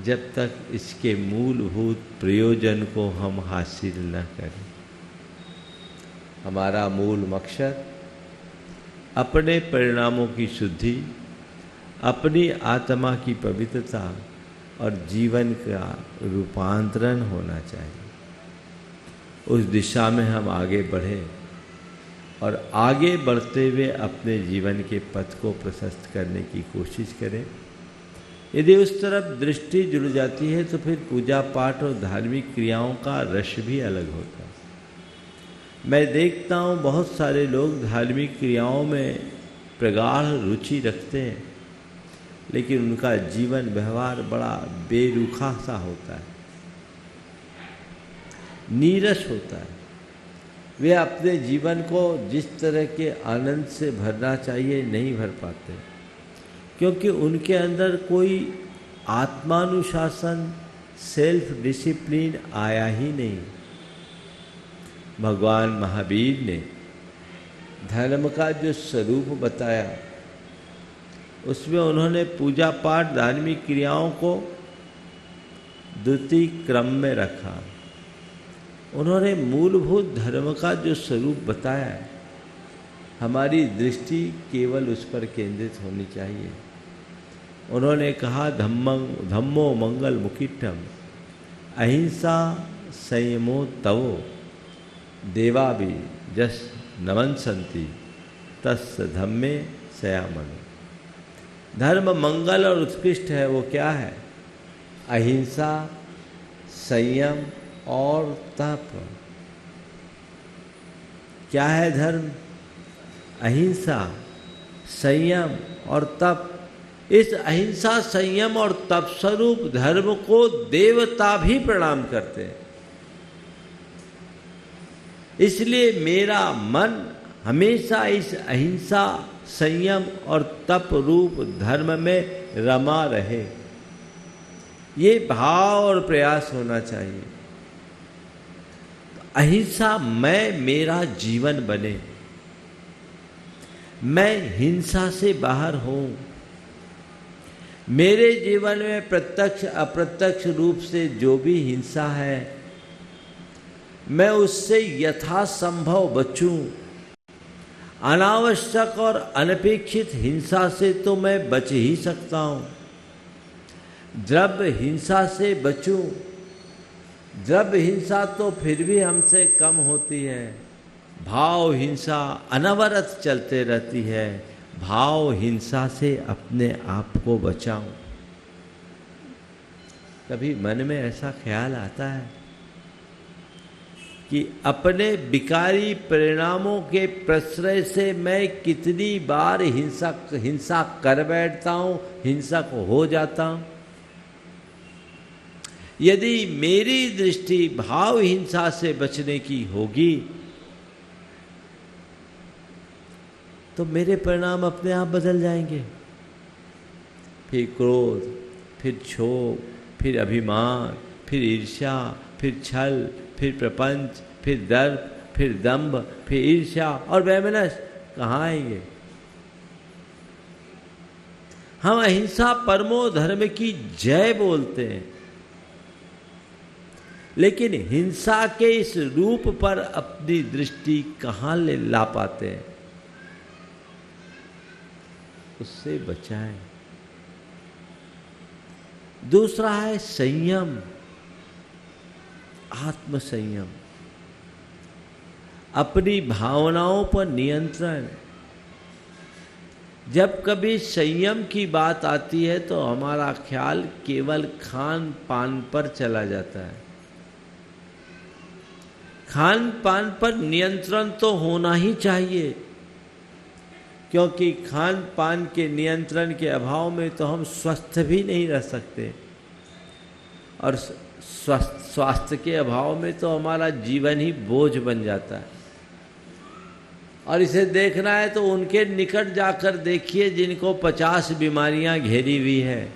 जब तक इसके मूलभूत प्रयोजन को हम हासिल न करें। हमारा मूल मकसद अपने परिणामों की शुद्धि, अपनी आत्मा की पवित्रता और जीवन का रूपांतरण होना चाहिए। उस दिशा में हम आगे बढ़ें और आगे बढ़ते हुए अपने जीवन के पथ को प्रशस्त करने की कोशिश करें। यदि उस तरफ दृष्टि जुड़ जाती है तो फिर पूजा पाठ और धार्मिक क्रियाओं का रस भी अलग होता है। मैं देखता हूँ बहुत सारे लोग धार्मिक क्रियाओं में प्रगाढ़ रुचि रखते हैं, लेकिन उनका जीवन व्यवहार बड़ा बेरुखा सा होता है, नीरस होता है। वे अपने जीवन को जिस तरह के आनंद से भरना चाहिए नहीं भर पाते, क्योंकि उनके अंदर कोई आत्मानुशासन, सेल्फ डिसिप्लिन आया ही नहीं। भगवान महावीर ने धर्म का जो स्वरूप बताया, उसमें उन्होंने पूजा पाठ धार्मिक क्रियाओं को द्वितीय क्रम में रखा। उन्होंने मूलभूत धर्म का जो स्वरूप बताया है, हमारी दृष्टि केवल उस पर केंद्रित होनी चाहिए। उन्होंने कहा धम्मो मंगल मुकिट्ठम अहिंसा संयमो तवो देवाभि जस नमनसंति तस् धम्मे सयामनो। धर्म मंगल और उत्कृष्ट है, वो क्या है? अहिंसा, संयम और तप। क्या है धर्म? अहिंसा, संयम और तप। इस अहिंसा, संयम और तप स्वरूप धर्म को देवता भी प्रणाम करते हैं। इसलिए मेरा मन हमेशा इस अहिंसा, संयम और तप रूप धर्म में रमा रहे, ये भाव और प्रयास होना चाहिए। अहिंसा मैं मेरा जीवन बने, मैं हिंसा से बाहर हूं। मेरे जीवन में प्रत्यक्ष अप्रत्यक्ष रूप से जो भी हिंसा है, मैं उससे यथासंभव बचूं। अनावश्यक और अनपेक्षित हिंसा से तो मैं बच ही सकता हूं। द्रव्य हिंसा से बचूं। द्रव्य हिंसा तो फिर भी हमसे कम होती है, भाव हिंसा अनवरत चलते रहती है। भाव हिंसा से अपने आप को बचाऊं। कभी मन में ऐसा ख्याल आता है कि अपने विकारी परिणामों के प्रश्रय से मैं कितनी बार हिंसा कर बैठता हूं, हिंसक हो जाता हूं। यदि मेरी दृष्टि भाव हिंसा से बचने की होगी तो मेरे परिणाम अपने आप बदल जाएंगे। फिर क्रोध, फिर क्षोभ, फिर अभिमान, फिर ईर्ष्या, फिर छल, फिर प्रपंच, फिर दर्प, फिर दंभ, फिर ईर्ष्या और वैमनस्य कहाँ आएंगे? हम अहिंसा परमो धर्म की जय बोलते हैं, लेकिन हिंसा के इस रूप पर अपनी दृष्टि कहाँ ला पाते हैं? उससे बचाएं। दूसरा है संयम, आत्म संयम, अपनी भावनाओं पर नियंत्रण। जब कभी संयम की बात आती है तो हमारा ख्याल केवल खान पान पर चला जाता है। खान पान पर नियंत्रण तो होना ही चाहिए, क्योंकि खान पान के नियंत्रण के अभाव में तो हम स्वस्थ भी नहीं रह सकते, और स्वास्थ्य के अभाव में तो हमारा जीवन ही बोझ बन जाता है। और इसे देखना है तो उनके निकट जाकर देखिए जिनको 50 बीमारियां घेरी हुई है,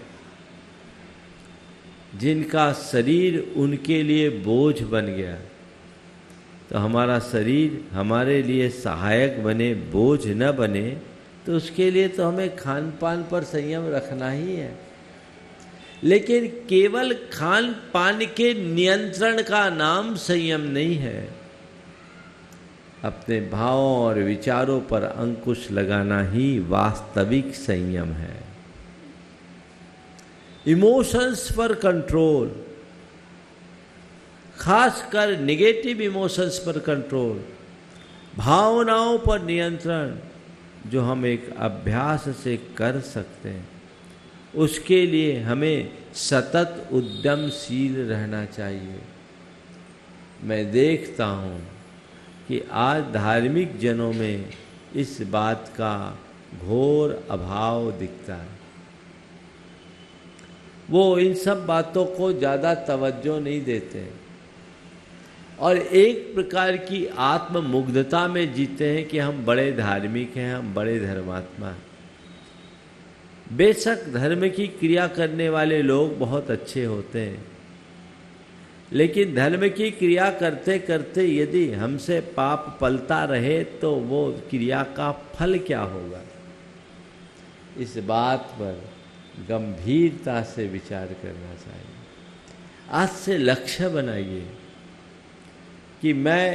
जिनका शरीर उनके लिए बोझ बन गया। तो हमारा शरीर हमारे लिए सहायक बने, बोझ न बने, तो उसके लिए तो हमें खान पान पर संयम रखना ही है। लेकिन केवल खान पान के नियंत्रण का नाम संयम नहीं है। अपने भावों और विचारों पर अंकुश लगाना ही वास्तविक संयम है। इमोशंस पर कंट्रोल, खासकर नेगेटिव इमोशंस पर कंट्रोल, भावनाओं पर नियंत्रण, जो हम एक अभ्यास से कर सकते हैं। उसके लिए हमें सतत उद्यमशील रहना चाहिए। मैं देखता हूँ कि आज धार्मिक जनों में इस बात का घोर अभाव दिखता है। वो इन सब बातों को ज़्यादा तवज्जो नहीं देते और एक प्रकार की आत्ममुग्धता में जीते हैं कि हम बड़े धार्मिक हैं, हम बड़े धर्मात्मा हैं। बेशक धर्म की क्रिया करने वाले लोग बहुत अच्छे होते हैं, लेकिन धर्म की क्रिया करते करते यदि हमसे पाप पलता रहे तो वो क्रिया का फल क्या होगा? इस बात पर गंभीरता से विचार करना चाहिए। आज से लक्ष्य बनाइए कि मैं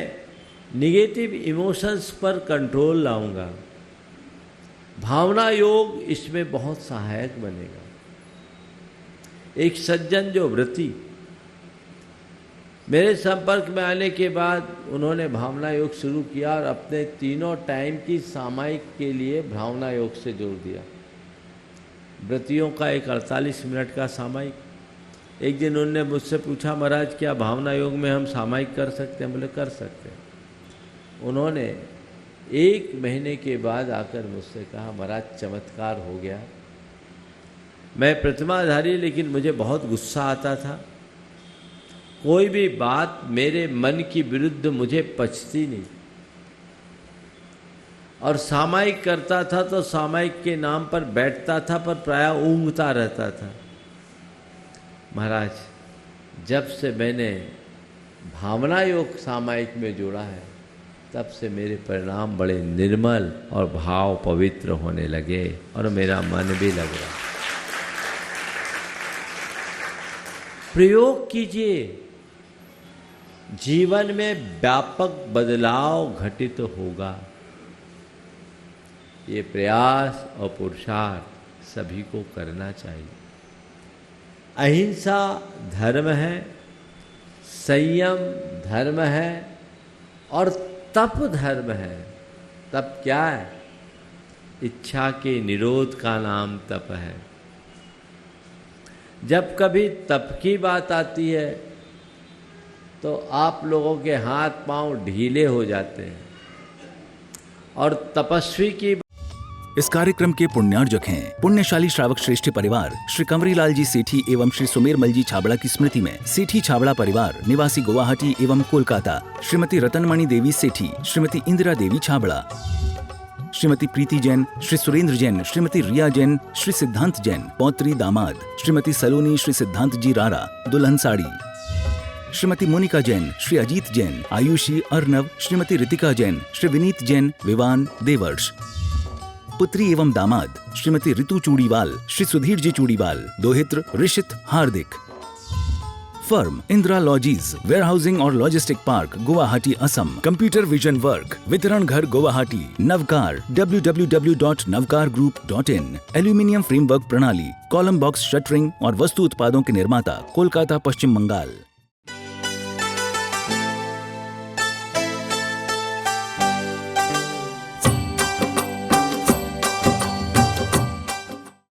निगेटिव इमोशंस पर कंट्रोल लाऊंगा। भावना योग इसमें बहुत सहायक बनेगा। एक सज्जन जो व्रती मेरे संपर्क में आने के बाद उन्होंने भावना योग शुरू किया और अपने तीनों टाइम की सामायिक के लिए भावना योग से जोड़ दिया। व्रतियों का एक 48 मिनट का सामायिक। एक दिन उन्होंने मुझसे पूछा, महाराज क्या भावना योग में हम सामायिक कर सकते हैं? बोले कर सकते हैं। उन्होंने 1 महीने के बाद आकर मुझसे कहा, महाराज चमत्कार हो गया। मैं प्रतिमाधारी, लेकिन मुझे बहुत गुस्सा आता था। कोई भी बात मेरे मन की विरुद्ध मुझे पचती नहीं, और सामायिक करता था तो सामायिक के नाम पर बैठता था पर प्रायः ऊँघता रहता था। महाराज जब से मैंने भावना योग सामायिक में जोड़ा है, तब से मेरे परिणाम बड़े निर्मल और भाव पवित्र होने लगे और मेरा मन भी लग रहा। प्रयोग कीजिए, जीवन में व्यापक बदलाव घटित होगा। ये प्रयास और पुरुषार्थ सभी को करना चाहिए। अहिंसा धर्म है, संयम धर्म है और तप धर्म है। तप क्या है? इच्छा के निरोध का नाम तप है। जब कभी तप की बात आती है तो आप लोगों के हाथ पांव ढीले हो जाते हैं, और तपस्वी की
इस कार्यक्रम के पुण्यार्जक हैं पुण्यशाली श्रावक श्रेष्ठ परिवार श्री कंवरीलाल जी सेठी एवं श्री सुमेरमल जी छाबड़ा की स्मृति में सेठी छाबड़ा परिवार निवासी गुवाहाटी एवं कोलकाता, श्रीमती रतनमणि देवी सेठी, श्रीमती इंदिरा देवी छाबड़ा, श्रीमती प्रीति जैन, श्री सुरेंद्र जैन, श्रीमती रिया जैन, श्री सिद्धांत जैन, पौत्री दामाद, श्रीमती सलोनी, श्री सिद्धांत जी रारा, दुल्हन साड़ी, श्रीमती मोनिका जैन, श्री अजीत जैन, आयुषी अर्नव, श्रीमती रितिका जैन, श्री विनीत जैन, विवान देवर्ष, पुत्री एवं दामाद श्रीमती ऋतु चूड़ीवाल, श्री सुधीर जी चूड़ीवाल, दोहित्र ऋषित हार्दिक। फर्म इंदिरा लॉजीज, वेयरहाउसिंग और logistic park, Guwahati, Assam. Computer vision work, वितरण घर, Guwahati. Navkar, www.navkargroup.in। Aluminium framework प्रणाली, कॉलम बॉक्स शटरिंग और वस्तु उत्पादों के निर्माता, कोलकाता, पश्चिम बंगाल।